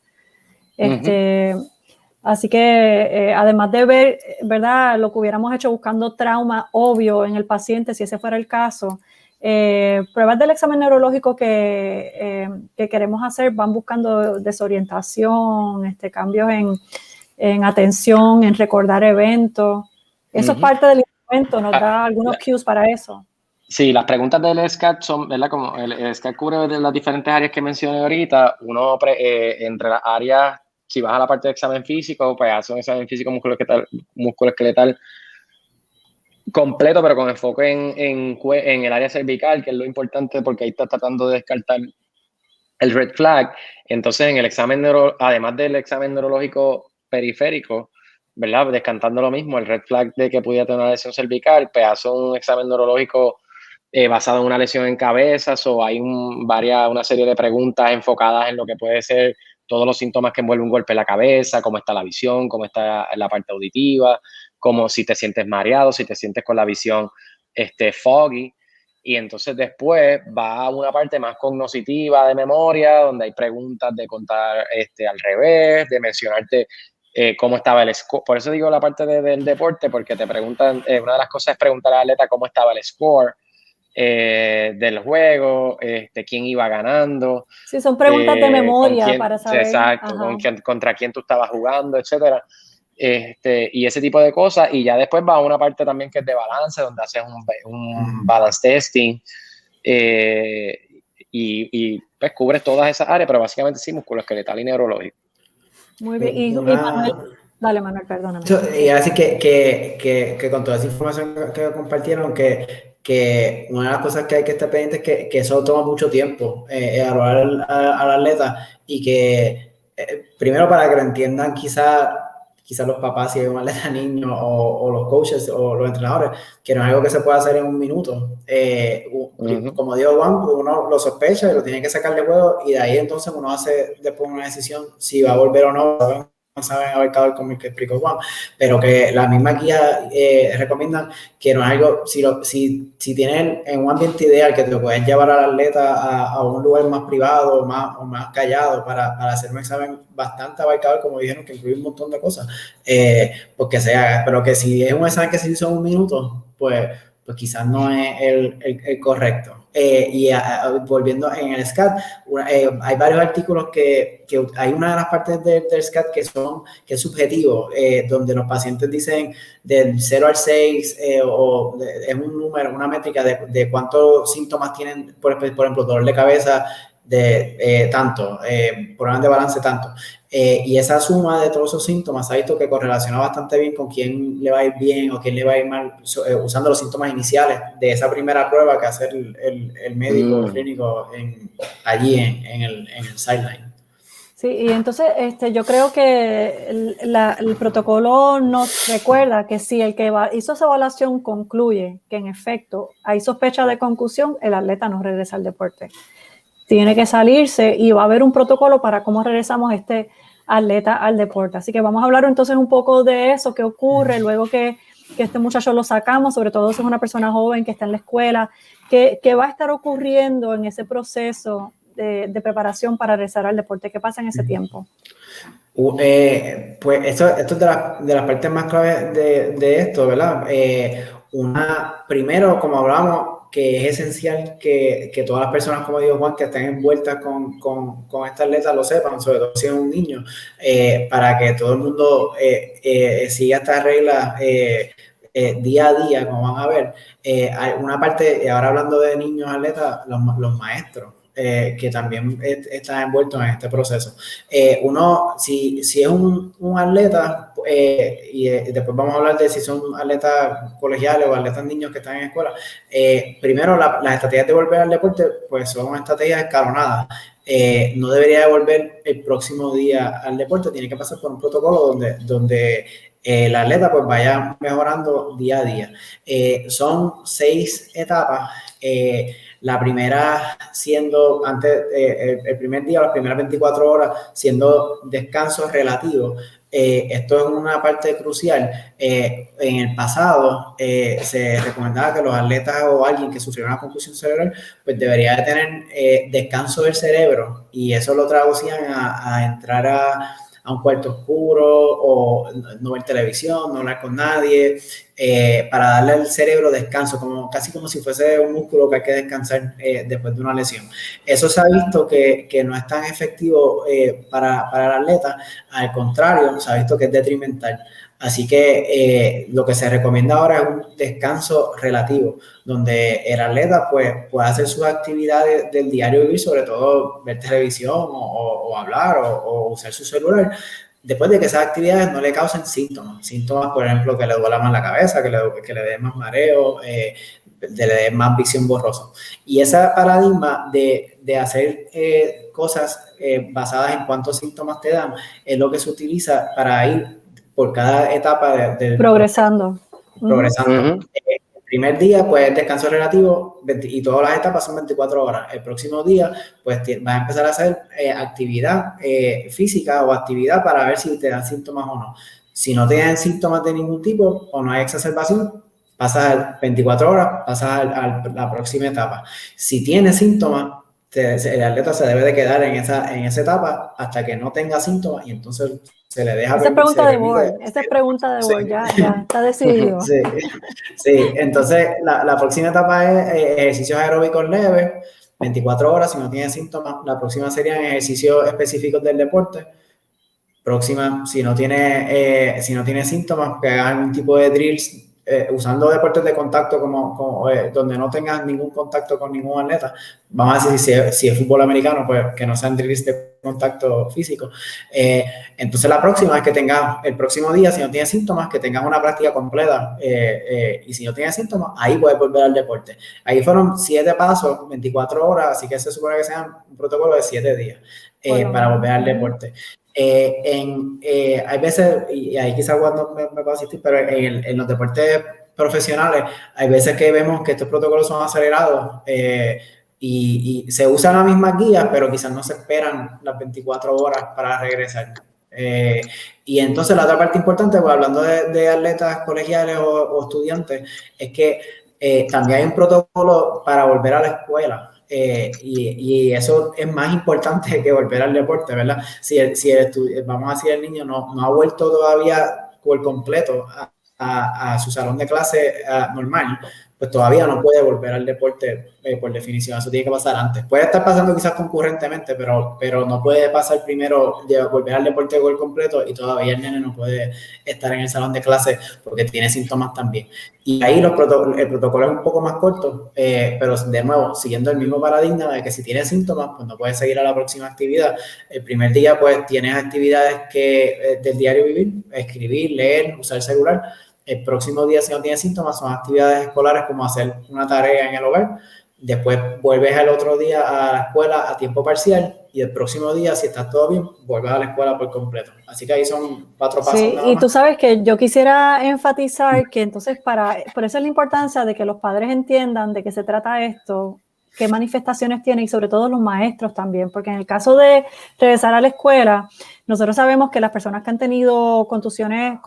Así que además de ver, ¿verdad? Lo que hubiéramos hecho buscando trauma obvio en el paciente, si ese fuera el caso, pruebas del examen neurológico que queremos hacer van buscando desorientación, cambios en atención, en recordar eventos. Eso es parte del instrumento, nos da algunos cues para eso. Sí, las preguntas del SCAT son, ¿verdad? Como el SCAT cubre de las diferentes áreas que mencioné ahorita, uno entre las áreas, si vas a la parte de examen físico, pues hace un examen físico musculoesqueletal completo, pero con enfoque en el área cervical, que es lo importante porque ahí está tratando de descartar el red flag. Entonces, en el examen además del examen neurológico periférico, ¿verdad? Descartando lo mismo, el red flag de que pudiera tener una lesión cervical, pues hace un examen neurológico basado en una lesión en cabeza, o hay una serie de preguntas enfocadas en lo que puede ser todos los síntomas que envuelven un golpe en la cabeza, cómo está la visión, cómo está la parte auditiva, como si te sientes mareado, si te sientes con la visión foggy. Y entonces después va a una parte más cognitiva de memoria, donde hay preguntas de contar al revés, de mencionarte cómo estaba el score. Por eso digo la parte del deporte, porque te preguntan, una de las cosas es preguntar al atleta cómo estaba el score del juego, quién iba ganando. Sí, son preguntas de memoria para saber. Exacto, contra quién tú estabas jugando, etcétera. Y ese tipo de cosas, y ya después va a una parte también que es de balance, donde haces un balance testing, y pues cubres todas esas áreas, pero básicamente sí, musculoesqueletal y neurológico. Muy bien, y Manuel, dale Manuel, perdóname. Y así que con toda esa información que compartieron, que una de las cosas que hay que estar pendiente es que eso toma mucho tiempo, evaluar al atleta, y que primero para que lo entiendan quizás los papás, si hay un atleta niño, o los coaches o los entrenadores, que no es algo que se pueda hacer en un minuto. Como dijo Juan, uno lo sospecha y lo tiene que sacar de juego, y de ahí entonces uno hace después una decisión si va a volver o no. No saben abarcador como el que explicó Juan, pero que la misma guía recomiendan que no es algo, si tienen en un ambiente ideal que te puedes llevar al atleta a un lugar más privado o más callado para hacer un examen bastante abarcador, como dijeron, que incluye un montón de cosas, porque se haga, pero que si es un examen que se hizo en un minuto, pues quizás no es el correcto. Volviendo en el SCAT, hay varios artículos que hay una de las partes del SCAT que es subjetivo, donde los pacientes dicen del 0 al 6, es un número, una métrica de cuántos síntomas tienen, por ejemplo, dolor de cabeza, tanto, problemas de balance, tanto. Y esa suma de todos esos síntomas ha visto que correlaciona bastante bien con quién le va a ir bien o quién le va a ir mal, usando los síntomas iniciales de esa primera prueba que hace el médico clínico allí en el sideline. Sí, y entonces yo creo que el protocolo nos recuerda que si el que hizo esa evaluación concluye que en efecto hay sospecha de concusión, el atleta no regresa al deporte. Tiene que salirse y va a haber un protocolo para cómo regresamos este atleta al deporte. Así que vamos a hablar entonces un poco de eso, qué ocurre luego que este muchacho lo sacamos, sobre todo si es una persona joven que está en la escuela, qué va a estar ocurriendo en ese proceso de preparación para regresar al deporte. ¿Qué pasa en ese tiempo? Pues esto es de las partes más claves de esto, ¿verdad? Primero, como hablábamos, que es esencial que todas las personas, como dijo Juan, que estén envueltas con esta atleta lo sepan, sobre todo si es un niño, para que todo el mundo siga estas reglas día a día, como van a ver. Hay una parte, ahora hablando de niños atletas, los maestros. que también está envuelto en este proceso. Uno, si es un atleta, y después vamos a hablar de si son atletas colegiales o atletas niños que están en escuela, primero las estrategias de volver al deporte pues son estrategias escalonadas. No debería de volver el próximo día al deporte, tiene que pasar por un protocolo donde el atleta pues vaya mejorando día a día. Son 6 etapas. La primera siendo el primer día, las primeras 24 horas siendo descanso relativo. Esto es una parte crucial. En el pasado se recomendaba que los atletas o alguien que sufriera una concusión cerebral pues debería de tener descanso del cerebro, y eso lo traducían a entrar a un cuarto oscuro o no ver televisión, no hablar con nadie, para darle al cerebro descanso, casi como si fuese un músculo que hay que descansar después de una lesión. Eso se ha visto que no es tan efectivo para el atleta, al contrario, se ha visto que es detrimental. Así que lo que se recomienda ahora es un descanso relativo, donde el atleta pues, puede hacer sus actividades del diario vivir, sobre todo ver televisión o hablar o usar su celular, después de que esas actividades no le causen síntomas, por ejemplo, que le duela más la cabeza, que le dé más mareo, le dé más visión borrosa. Y ese paradigma de hacer cosas basadas en cuántos síntomas te dan es lo que se utiliza para ir por cada etapa del progresando. El primer día, pues, descanso relativo y todas las etapas son 24 horas. El próximo día, pues, vas a empezar a hacer actividad física o actividad para ver si te dan síntomas o no. Si no te dan síntomas de ningún tipo o no hay exacerbación, pasas 24 horas, pasas a la próxima etapa. Si tienes síntomas, el atleta se debe de quedar en esa etapa hasta que no tenga síntomas, y entonces se le deja. Esa es pregunta de Word, ya está decidido. Sí. Entonces la próxima etapa es ejercicios aeróbicos leves, 24 horas, si no tiene síntomas. La próxima serían ejercicios específicos del deporte. Próxima, si no tiene síntomas, que hagan algún tipo de drills, usando deportes de contacto donde no tengas ningún contacto con ningún atleta. Vamos a decir, si es fútbol americano, pues que no sean drills de contacto físico. Entonces la próxima es que tengas el próximo día, si no tienes síntomas, que tengas una práctica completa, y si no tienes síntomas, ahí puedes volver al deporte. Ahí fueron 7 pasos, 24 horas, así que se supone que sean un protocolo de 7 días para volver al deporte. Hay veces, y ahí quizás cuando me puedo asistir, pero en los deportes profesionales hay veces que vemos que estos protocolos son acelerados, y se usan las mismas guías, pero quizás no se esperan las 24 horas para regresar. Y entonces la otra parte importante, pues, hablando de atletas colegiales o estudiantes, es que también hay un protocolo para volver a la escuela. Y eso es más importante que volver al deporte, ¿verdad? Vamos a decir, el niño no ha vuelto todavía por completo a su salón de clase normal, pues todavía no puede volver al deporte por definición. Eso tiene que pasar antes. Puede estar pasando quizás concurrentemente, pero no puede pasar primero de volver al deporte por completo y todavía el nene no puede estar en el salón de clase porque tiene síntomas también. Y ahí el protocolo es un poco más corto, pero de nuevo, siguiendo el mismo paradigma de que si tienes síntomas, pues no puedes seguir a la próxima actividad. El primer día, pues, tienes actividades del diario vivir, escribir, leer, usar el celular. El próximo día, si no tienes síntomas, son actividades escolares como hacer una tarea en el hogar. Después vuelves al otro día a la escuela a tiempo parcial, y el próximo día, si estás todo bien, vuelves a la escuela por completo. Así que ahí son 4 pasos. Sí, y tú sabes que yo quisiera enfatizar que entonces por eso es la importancia de que los padres entiendan de qué se trata esto, qué manifestaciones tiene, y sobre todo los maestros también, porque en el caso de regresar a la escuela, nosotros sabemos que las personas que han tenido contusiones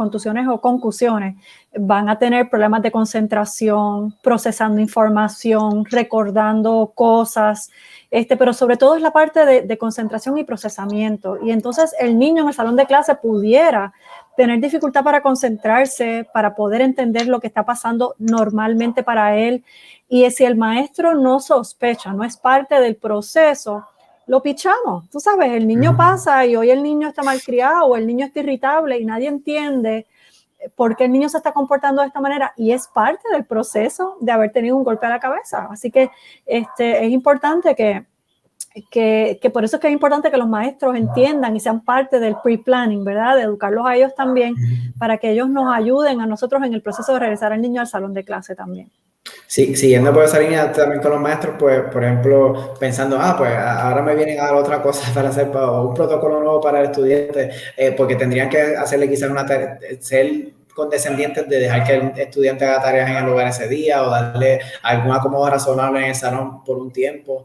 o concusiones van a tener problemas de concentración, procesando información, recordando cosas, pero sobre todo es la parte de concentración y procesamiento. Y entonces el niño en el salón de clase pudiera tener dificultad para concentrarse, para poder entender lo que está pasando normalmente para él. Y si el maestro no sospecha, no es parte del proceso, lo pichamos. Tú sabes, el niño pasa y hoy el niño está malcriado o el niño está irritable y nadie entiende por qué el niño se está comportando de esta manera, y es parte del proceso de haber tenido un golpe a la cabeza. Así que es importante que que por eso es que es importante que los maestros entiendan y sean parte del pre-planning, ¿verdad? De educarlos a ellos también, para que ellos nos ayuden a nosotros en el proceso de regresar al niño al salón de clase también. Sí, siguiendo por esa línea también con los maestros, pues, por ejemplo, pensando, pues ahora me vienen a dar otra cosa para hacer un protocolo nuevo para el estudiante, porque tendrían que hacerle quizás ser condescendientes de dejar que el estudiante haga tareas en el lugar ese día o darle algún acomodo razonable en el salón por un tiempo.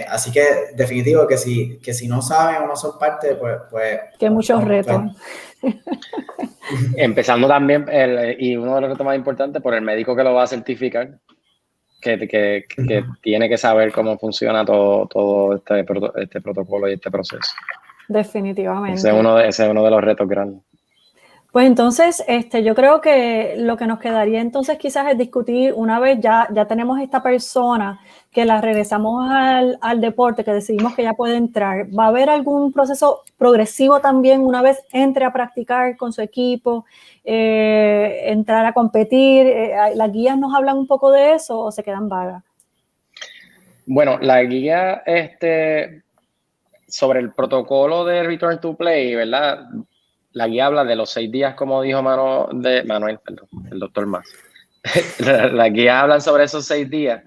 Así que definitivo que si no saben o no son parte, pues que muchos retos. Empezando también, y uno de los retos más importantes, por el médico que lo va a certificar, que tiene que saber cómo funciona todo este protocolo y este proceso. Definitivamente. Ese es uno de los retos grandes. Pues entonces, yo creo que lo que nos quedaría entonces quizás es discutir, una vez ya tenemos esta persona que la regresamos al deporte, que decidimos que ya puede entrar, ¿va a haber algún proceso progresivo también una vez entre a practicar con su equipo, entrar a competir? ¿Las guías nos hablan un poco de eso o se quedan vagas? Bueno, la guía sobre el protocolo de Return to Play, ¿verdad? La guía habla de los 6 días, como dijo Manuel, el doctor Más. La guía habla sobre esos 6 días.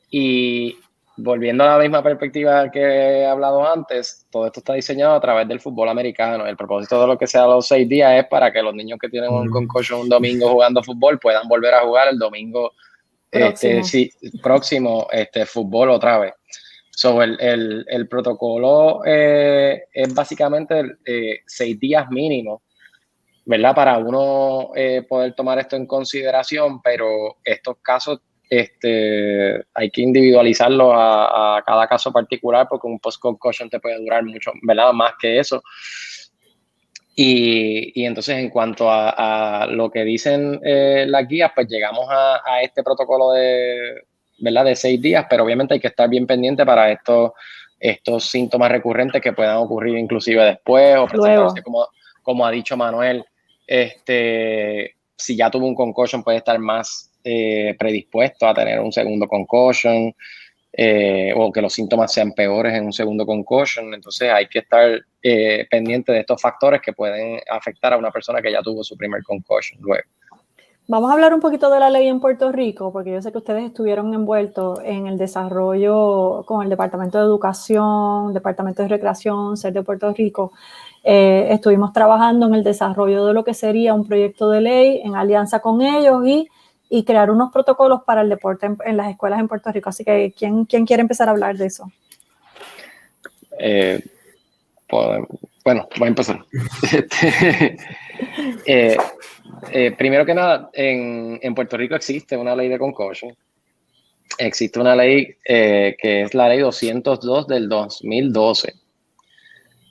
Y volviendo a la misma perspectiva que he hablado antes, todo esto está diseñado a través del fútbol americano. El propósito de lo que sea los 6 días es para que los niños que tienen un concussion un domingo jugando fútbol puedan volver a jugar el domingo próximo fútbol otra vez. So, el protocolo es básicamente 6 días mínimo, ¿verdad? Para uno poder tomar esto en consideración, pero estos casos hay que individualizarlos a cada caso particular, porque un post-concussion te puede durar mucho, ¿verdad? Más que eso. Y entonces, en cuanto a lo que dicen las guías, pues llegamos a este protocolo ¿verdad? De 6 días, pero obviamente hay que estar bien pendiente para estos síntomas recurrentes que puedan ocurrir inclusive después o presentarse, como ha dicho Manuel, si ya tuvo un concussion puede estar más predispuesto a tener un segundo concussion, o que los síntomas sean peores en un segundo concussion. Entonces hay que estar pendiente de estos factores que pueden afectar a una persona que ya tuvo su primer concussion luego. Vamos a hablar un poquito de la ley en Puerto Rico, porque yo sé que ustedes estuvieron envueltos en el desarrollo con el Departamento de Educación, Departamento de Recreación, SER de Puerto Rico. Estuvimos trabajando en el desarrollo de lo que sería un proyecto de ley en alianza con ellos y crear unos protocolos para el deporte en las escuelas en Puerto Rico. Así que, ¿quién quiere empezar a hablar de eso? Bueno, voy a empezar. Primero que nada, en Puerto Rico existe una ley de concussion. Existe una ley que es la ley 202 del 2012,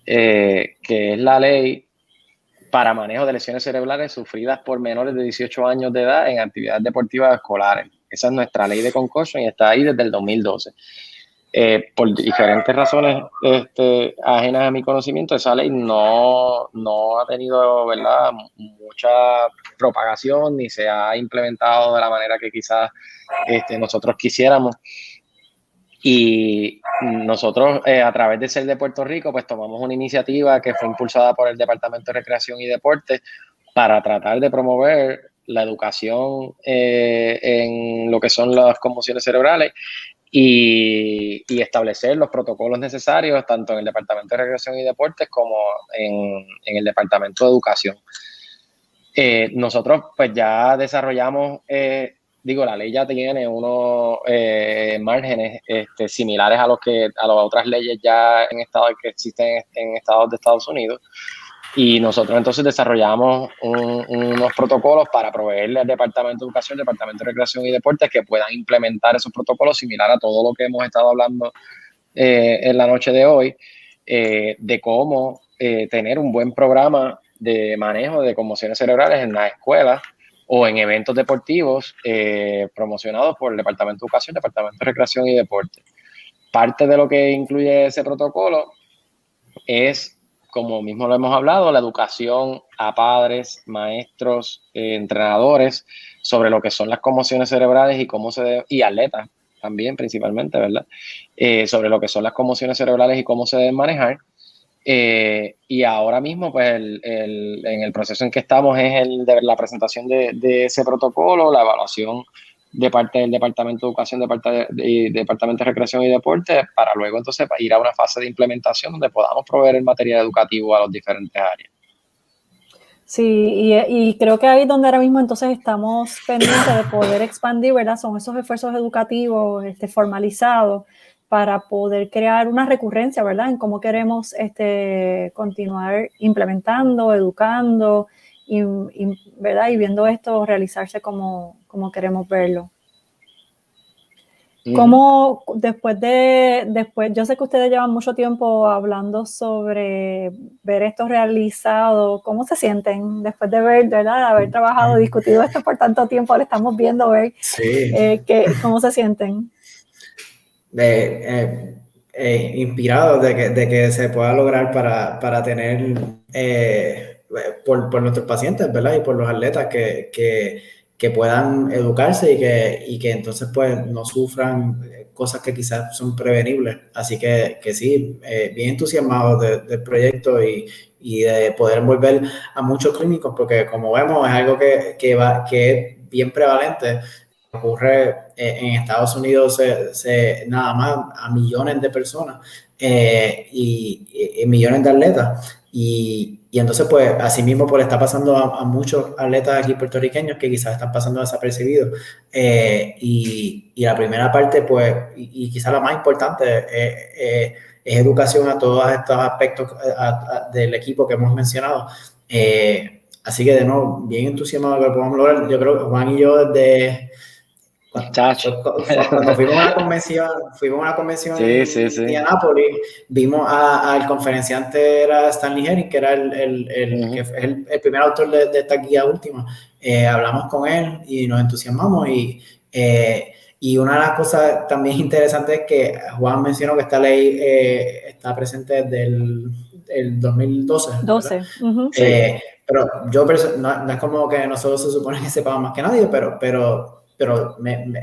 que es la ley para manejo de lesiones cerebrales sufridas por menores de 18 años de edad en actividades deportivas escolares. Esa es nuestra ley de concussion y está ahí desde el 2012. Por diferentes razones ajenas a mi conocimiento, esa ley no ha tenido, ¿verdad?, mucha propagación ni se ha implementado de la manera que quizás nosotros quisiéramos. Y nosotros, a través de SER de Puerto Rico, pues tomamos una iniciativa que fue impulsada por el Departamento de Recreación y Deporte para tratar de promover la educación en lo que son las conmociones cerebrales y establecer los protocolos necesarios tanto en el Departamento de Recreación y Deportes como en el Departamento de Educación. Nosotros pues ya desarrollamos, la ley ya tiene unos márgenes similares a las otras leyes ya que existen en estados de Estados Unidos. Y nosotros entonces desarrollamos unos protocolos para proveerle al Departamento de Educación, Departamento de Recreación y Deportes que puedan implementar esos protocolos similar a todo lo que hemos estado hablando en la noche de hoy, de cómo tener un buen programa de manejo de conmociones cerebrales en las escuelas o en eventos deportivos promocionados por el Departamento de Educación, Departamento de Recreación y Deportes. Parte de lo que incluye ese protocolo es, como mismo lo hemos hablado, la educación a padres, maestros, entrenadores sobre lo que son las conmociones cerebrales y atletas también principalmente, ¿verdad? Sobre lo que son las conmociones cerebrales y cómo se deben manejar. Y ahora mismo, pues, en el proceso en que estamos es el de la presentación de ese protocolo, la evaluación de parte del Departamento de Educación, Departamento de Recreación y Deporte, para luego entonces ir a una fase de implementación donde podamos proveer el material educativo a las diferentes áreas. Sí, y creo que ahí es donde ahora mismo entonces estamos pendientes de poder expandir, ¿verdad? Son esos esfuerzos educativos formalizados para poder crear una recurrencia, ¿verdad? En cómo queremos continuar implementando, educando, ¿verdad? Y viendo esto realizarse como queremos verlo. ¿Cómo después, yo sé que ustedes llevan mucho tiempo hablando sobre ver esto realizado, ¿cómo se sienten después de ver, ¿verdad? De haber trabajado, discutido esto por tanto tiempo, ahora estamos viendo ver Sí. ¿cómo se sienten? Inspirados de que se pueda lograr para tener por nuestros pacientes, ¿verdad? Y por los atletas que puedan educarse y que entonces pues no sufran cosas que quizás son prevenibles. Así que sí, bien entusiasmados del proyecto y de poder envolver a muchos clínicos, porque como vemos es algo que es bien prevalente. Ocurre en Estados Unidos nada más a millones de personas y millones de atletas. Y entonces, pues, así mismo pues, está pasando a muchos atletas aquí puertorriqueños que quizás están pasando desapercibidos. Y la primera parte, pues, y quizás la más importante, es educación a todos estos aspectos del equipo que hemos mencionado. Así que, de nuevo, bien entusiasmado de que lo podamos lograr. Yo creo que Juan y yo desde... Cuando fuimos a una convención en Indianápolis, vimos al conferenciante era Stanley Herring, que era que es el primer autor de esta guía última. Hablamos con él y nos entusiasmamos y una de las cosas también interesantes es que Juan mencionó que esta ley está presente desde el 2012. 12. Pero yo no es como que nosotros se supone que sepamos más que nadie, pero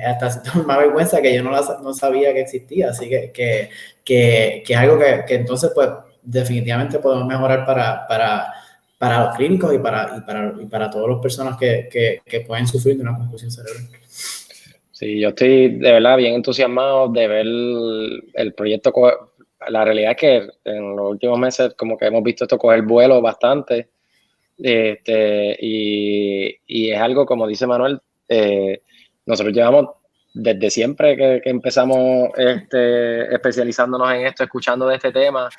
hasta me da vergüenza que yo no sabía que existía, así que es algo que entonces pues definitivamente podemos mejorar para los clínicos y para todas las personas que pueden sufrir de una concusión cerebral. Sí, yo estoy de verdad bien entusiasmado de ver el proyecto. La realidad es que en los últimos meses como que hemos visto esto coger vuelo bastante y es algo, como dice Manuel, nosotros llevamos desde siempre que empezamos especializándonos en esto, escuchando de este tema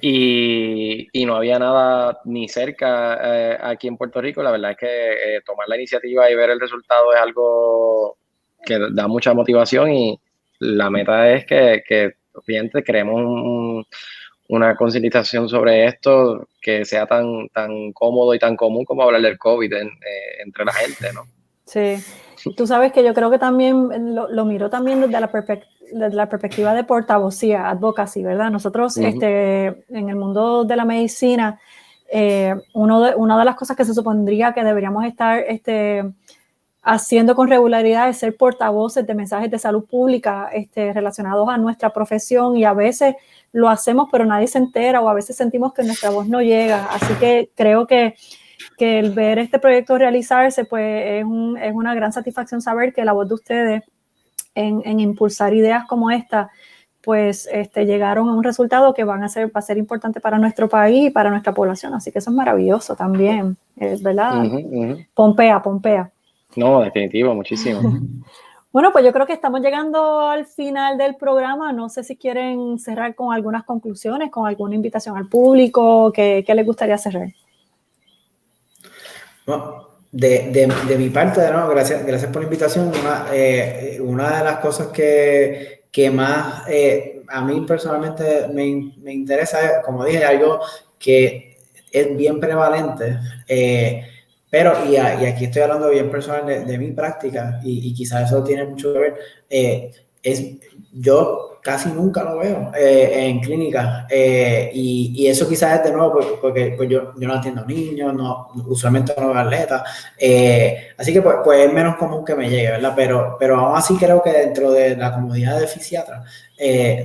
y no había nada ni cerca aquí en Puerto Rico. La verdad es que tomar la iniciativa y ver el resultado es algo que da mucha motivación y la meta es que obviamente creemos una concientización sobre esto que sea tan cómodo y tan común como hablar del COVID entre la gente, ¿no? Sí, tú sabes que yo creo que también lo miro también desde la perspectiva de portavocía, advocacy, ¿verdad? Nosotros en el mundo de la medicina, una de las cosas que se supondría que deberíamos estar haciendo con regularidad es ser portavoces de mensajes de salud pública relacionados a nuestra profesión y a veces lo hacemos pero nadie se entera o a veces sentimos que nuestra voz no llega, así que creo que el ver este proyecto realizarse pues es una gran satisfacción saber que la voz de ustedes en impulsar ideas como esta pues llegaron a un resultado que va a ser importante para nuestro país y para nuestra población, así que eso es maravilloso también, ¿verdad? Pompea. No, definitivo, muchísimo. Bueno, pues yo creo que estamos llegando al final del programa. No sé si quieren cerrar con algunas conclusiones, con alguna invitación al público. ¿Qué les gustaría cerrar? Bueno, de mi parte, de nuevo, gracias por la invitación. Una de las cosas que más a mí personalmente me interesa es, como dije, algo que es bien prevalente. Pero, y aquí estoy hablando bien personal de mi práctica, y quizás eso tiene mucho que ver, yo casi nunca lo veo en clínica, y eso quizás es de nuevo porque pues yo no atiendo niños, usualmente no veo atletas, así que pues es menos común que me llegue, ¿verdad? Pero aún así creo que dentro de la comunidad de fisiatras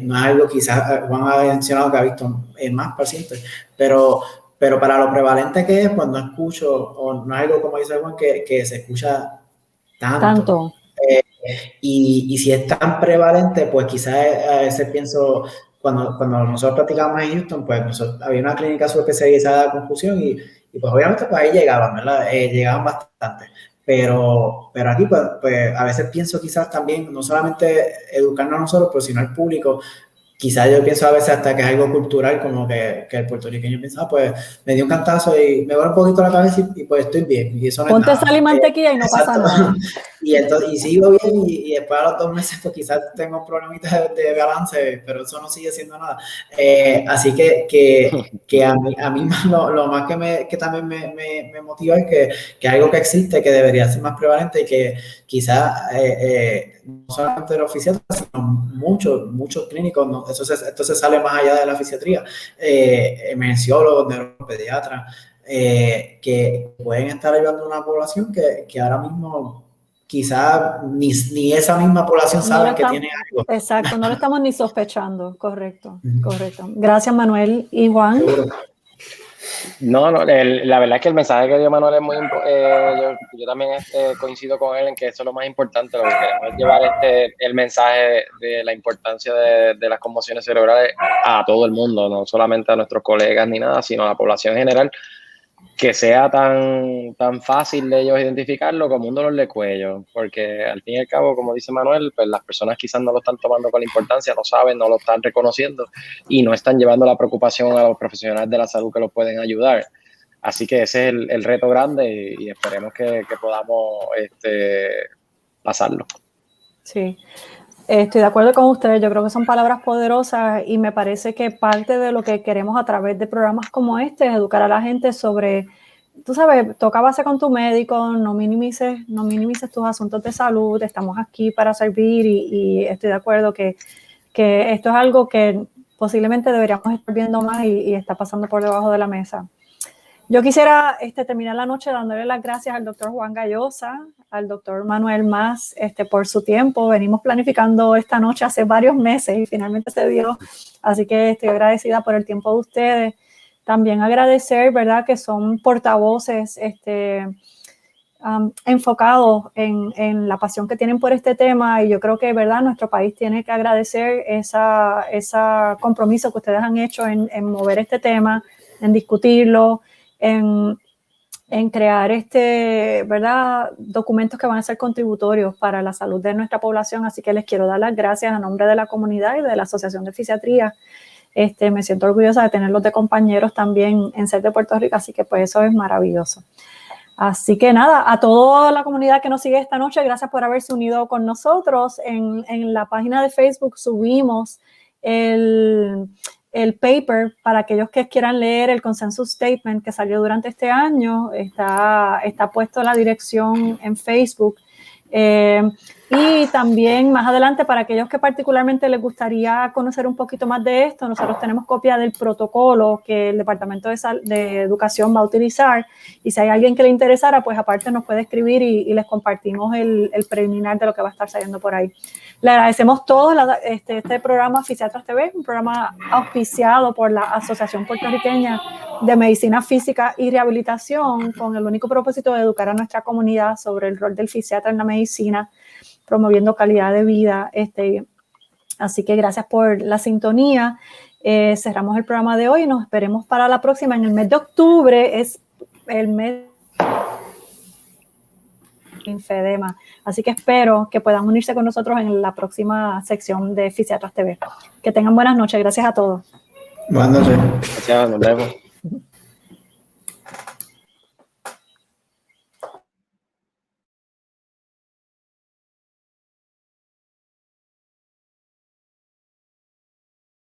no es algo, quizás Juan ha mencionado que ha visto más pacientes, pero para lo prevalente que es, pues no escucho, o no es algo como dice Juan, que se escucha tanto. Y si es tan prevalente, pues quizás a veces pienso, cuando nosotros practicábamos en Houston, pues había una clínica subespecializada de confusión y pues obviamente pues ahí llegaban, ¿verdad? Llegaban bastante. Pero aquí pues a veces pienso quizás también, no solamente educarnos a nosotros, pero sino al público. Quizás yo pienso a veces hasta que es algo cultural, como que el puertorriqueño piensa, pues me dio un cantazo y me duele un poquito la cabeza y pues estoy bien. Y eso no Ponte es nada. Sal y mantequilla y no pasa nada. Y sigo bien y después a los 2 meses pues quizás tengo problemitas de balance, pero eso no sigue siendo nada. Así que a mí lo más que también me motiva es que algo que existe, que debería ser más prevalente y que quizás no solamente los fisiatras, sino muchos clínicos, ¿no? Esto se sale más allá de la fisiatría, emergenciólogos, neuropediatras, que pueden estar ayudando a una población que ahora mismo quizás ni esa misma población sabe que tiene algo. Exacto, no lo estamos ni sospechando, correcto. Gracias, Manuel. ¿Y Juan? No, la verdad es que el mensaje que dio Manuel es muy importante. Yo también coincido con él en que eso es lo más importante. Lo que queremos es llevar el mensaje de la importancia de las conmociones cerebrales a todo el mundo, no solamente a nuestros colegas ni nada, sino a la población en general, que sea tan fácil de ellos identificarlo como un dolor de cuello, porque al fin y al cabo, como dice Manuel, pues las personas quizás no lo están tomando con la importancia, no saben, no lo están reconociendo y no están llevando la preocupación a los profesionales de la salud que los pueden ayudar. Así que ese es el reto grande y esperemos que podamos pasarlo. Sí. Estoy de acuerdo con ustedes, yo creo que son palabras poderosas y me parece que parte de lo que queremos a través de programas como este es educar a la gente sobre, tú sabes, toca base con tu médico, no minimices tus asuntos de salud, estamos aquí para servir y estoy de acuerdo que esto es algo que posiblemente deberíamos estar viendo más y está pasando por debajo de la mesa. Yo quisiera terminar la noche dándole las gracias al doctor Juan Gallosa, al doctor Manuel Mas por su tiempo. Venimos planificando esta noche hace varios meses y finalmente se dio. Así que estoy agradecida por el tiempo de ustedes. También agradecer, ¿verdad?, que son portavoces enfocados en la pasión que tienen por este tema y yo creo que, ¿verdad?, nuestro país tiene que agradecer ese compromiso que ustedes han hecho en mover este tema, en discutirlo, en crear ¿verdad?, documentos que van a ser contributorios para la salud de nuestra población, así que les quiero dar las gracias a nombre de la comunidad y de la Asociación de Fisiatría. Me siento orgullosa de tenerlos de compañeros también en SER de Puerto Rico, así que pues eso es maravilloso. Así que nada, a toda la comunidad que nos sigue esta noche, gracias por haberse unido con nosotros. En la página de Facebook subimos el paper para aquellos que quieran leer el consensus statement que salió durante este año. Está puesto la dirección en Facebook. Y también más adelante, para aquellos que particularmente les gustaría conocer un poquito más de esto, nosotros tenemos copia del protocolo que el Departamento de Educación va a utilizar y si hay alguien que le interesara, pues aparte nos puede escribir y les compartimos el preliminar de lo que va a estar saliendo por ahí. Le agradecemos todos este programa Fisiatras TV, un programa auspiciado por la Asociación Puertorriqueña de Medicina Física y Rehabilitación con el único propósito de educar a nuestra comunidad sobre el rol del fisiatra en la medicina, promoviendo calidad de vida. Así que gracias por la sintonía. Cerramos el programa de hoy y nos esperemos para la próxima. En el mes de octubre es el mes de linfedema. Así que espero que puedan unirse con nosotros en la próxima sección de Fisiatras TV. Que tengan buenas noches. Gracias a todos. Buenas noches. Gracias, nos vemos.